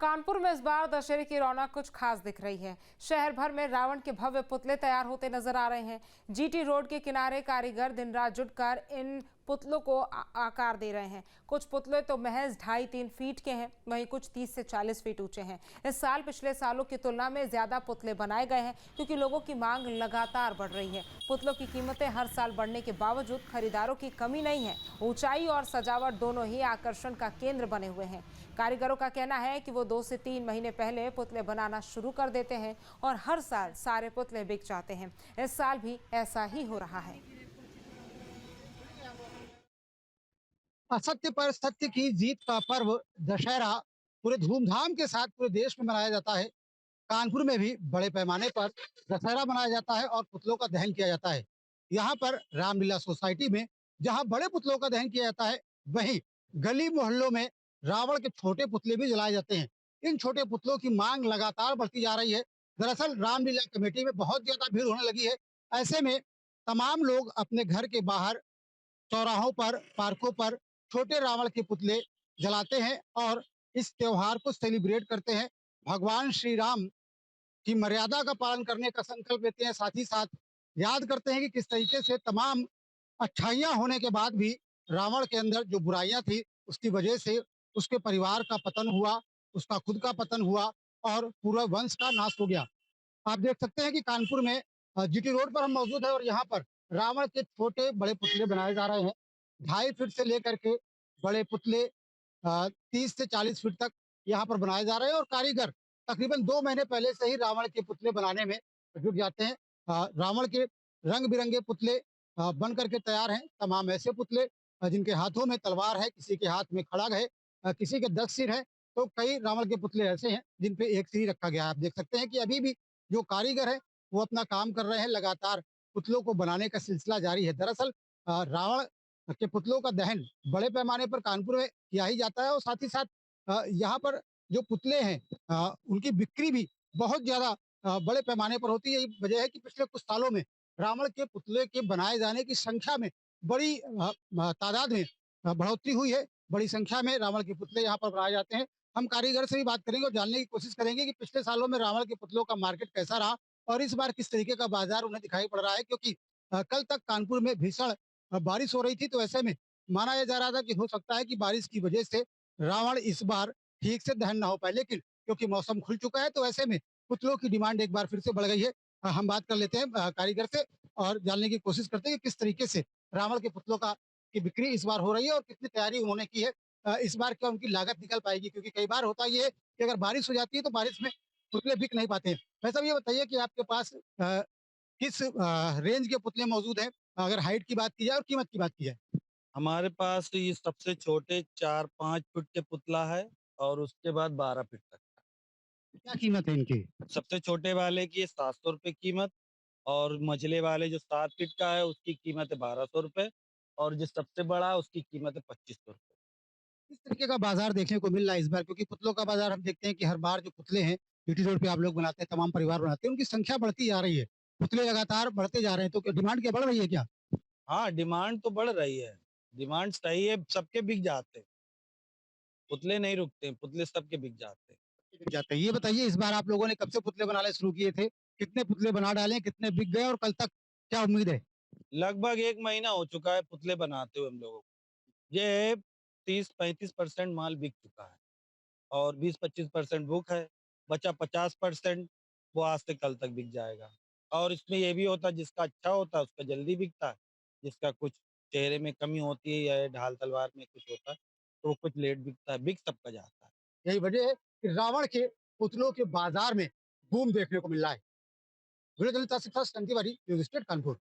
कानपुर में इस बार दशहरे की रौनक कुछ खास दिख रही है। शहर भर में रावण के भव्य पुतले तैयार होते नजर आ रहे हैं। जीटी रोड के किनारे कारीगर दिन रात जुटकर इन पुतलों को आकार दे रहे हैं। कुछ पुतले तो महज 2.5-3 फीट के हैं, वहीं कुछ 30 से 40 फीट ऊंचे हैं। इस साल पिछले सालों की तुलना में ज्यादा पुतले बनाए गए हैं क्योंकि लोगों की मांग लगातार बढ़ रही है। पुतलों की कीमतें हर साल बढ़ने के बावजूद खरीदारों की कमी नहीं है। ऊंचाई और सजावट दोनों ही आकर्षण का केंद्र बने हुए हैं। कारीगरों का कहना है कि वो 2 से 3 महीने पहले पुतले बनाना शुरू कर देते हैं और हर साल सारे पुतले बिक जाते हैं। इस साल भी ऐसा ही हो रहा है। असत्य पर सत्य की जीत का पर्व दशहरा पूरे धूमधाम के साथ पूरे देश में मनाया जाता है। कानपुर में भी बड़े पैमाने पर दशहरा मनाया जाता है और पुतलों का दहन किया जाता है। यहाँ पर रामलीला सोसाइटी में जहाँ बड़े पुतलों का दहन किया जाता है, वहीं गली मोहल्लों में रावण के छोटे पुतले भी जलाए जाते हैं। इन छोटे पुतलों की मांग लगातार बढ़ती जा रही है। दरअसल रामलीला कमेटी में बहुत ज्यादा भीड़ होने लगी है। ऐसे में तमाम लोग अपने घर के बाहर, चौराहों पर, पार्कों पर छोटे रावण के पुतले जलाते हैं और इस त्योहार को सेलिब्रेट करते हैं। भगवान श्री राम की मर्यादा का पालन करने का संकल्प लेते हैं। साथ ही साथ याद करते हैं कि किस तरीके से तमाम अच्छाइयाँ होने के बाद भी रावण के अंदर जो बुराइयां थी, उसकी वजह से उसके परिवार का पतन हुआ, उसका खुद का पतन हुआ और पूरा वंश का नाश हो गया। आप देख सकते हैं कि कानपुर में जीटी रोड पर हम मौजूद है और यहाँ पर रावण के छोटे बड़े पुतले बनाए जा रहे हैं। 2.5 फीट से लेकर के बड़े पुतले 30 से 40 फीट तक यहाँ पर बनाए जा रहे हैं और कारीगर तकरीबन 2 महीने पहले से ही रावण के पुतले बनाने में जुट जाते हैं। रावण के रंग बिरंगे पुतले बन करके तैयार हैं। तमाम ऐसे पुतले जिनके हाथों में तलवार है, किसी के हाथ में खड़ग है, किसी के 10 सिर है, तो कई रावण के पुतले ऐसे हैं जिन पे एक सिर ही रखा गया है। आप देख सकते हैं कि अभी भी जो कारीगर है वो अपना काम कर रहे हैं। लगातार पुतलों को बनाने का सिलसिला जारी है। दरअसल रावण के पुतलों का दहन बड़े पैमाने पर कानपुर में किया ही जाता है और साथ ही साथ यहाँ पर जो पुतले हैं उनकी बिक्री भी बहुत ज्यादा बड़े पैमाने पर होती है। यही वजह है कि पिछले कुछ सालों में रावण के पुतले के बनाए जाने की संख्या में बड़ी तादाद में बढ़ोतरी हुई है। बड़ी संख्या में रावण के पुतले यहाँ पर बनाए जाते हैं। हम कारीगर से भी बात करेंगे और जानने की कोशिश करेंगे कि पिछले सालों में रावण के पुतलों का मार्केट कैसा रहा और इस बार किस तरीके का बाजार उन्हें दिखाई पड़ रहा है, क्योंकि कल तक कानपुर में भीषण बारिश हो रही थी। तो ऐसे में माना यह जा रहा था कि हो सकता है कि बारिश की वजह से रावण इस बार ठीक से दहन ना हो पाए, लेकिन क्योंकि मौसम खुल चुका है तो ऐसे में पुतलों की डिमांड एक बार फिर से बढ़ गई है। हम बात कर लेते हैं कारीगर से और जानने की कोशिश करते हैं कि किस तरीके से रावण के पुतलों का की बिक्री इस बार हो रही है और कितनी तैयारी उन्होंने की है। इस बार क्या उनकी लागत निकल पाएगी, क्योंकि कई बार होता ये है कि अगर बारिश हो जाती है तो बारिश में पुतले बिक नहीं पाते हैं। वैसे भी ये बताइए कि आपके पास किस रेंज के पुतले मौजूद हैं, अगर हाइट की बात की जाए और कीमत की बात की जाए? हमारे पास ये सबसे छोटे 4-5 फुट के पुतला है और उसके बाद 12 फीट तक का। क्या कीमत है इनकी? सबसे छोटे वाले की 700 रुपये कीमत और मझले वाले जो 7 फीट का है उसकी कीमत है 1200 रुपये और जो सबसे बड़ा है उसकी कीमत है 2500 रुपये। किस तरीके का बाजार देखने को मिल रहा है इस बार, क्योंकि पुतलों का बाजार हम देखते हैं कि हर बार जो पुतले हैं जीटी रोड पे आप लोग बनाते हैं, तमाम परिवार बनाते हैं, उनकी संख्या बढ़ती जा रही है। पुतले लगातार बढ़ते जा रहे हैं, तो क्या डिमांड क्या बढ़ रही है क्या? हाँ, डिमांड तो बढ़ रही है। डिमांड सही है, सबके बिक जाते हैं। पुतले नहीं रुकते हैं, पुतले सबके बिक जाते हैं। बिक जाते हैं। ये बताइए इस बार आप लोगों ने कब से पुतले बनाने शुरू किए थे? कितने पुतले बना डाले, कितने बिक गए और कल तक क्या उम्मीद है? लगभग 1 महीना हो चुका है पुतले बनाते हुए हम लोगों को। ये 30-35% माल बिक चुका है और 20-25% बुक है। बचा 50% वो आज से कल तक बिक जाएगा। और इसमें ये भी होता है जिसका अच्छा होता है उसका जल्दी बिकता है, जिसका कुछ चेहरे में कमी होती है या ढाल तलवार में कुछ होता है तो वो कुछ लेट बिकता है, बिक सबका जाता है। यही वजह है कि रावण के पुतलों के बाजार में बूम देखने को मिल रहा है। Video journalist Asif Khan, Tiwari, news state Kanpur.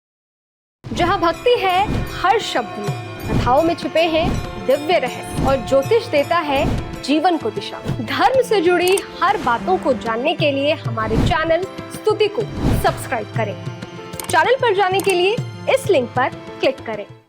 जहाँ भक्ति है हर शब्द में, कथाओं में छुपे हैं दिव्य रहस्य और ज्योतिष देता है जीवन को दिशा। धर्म से जुड़ी हर बातों को जानने के लिए हमारे चैनल स्तुति को सब्सक्राइब करें। चैनल पर जाने के लिए इस लिंक पर क्लिक करें।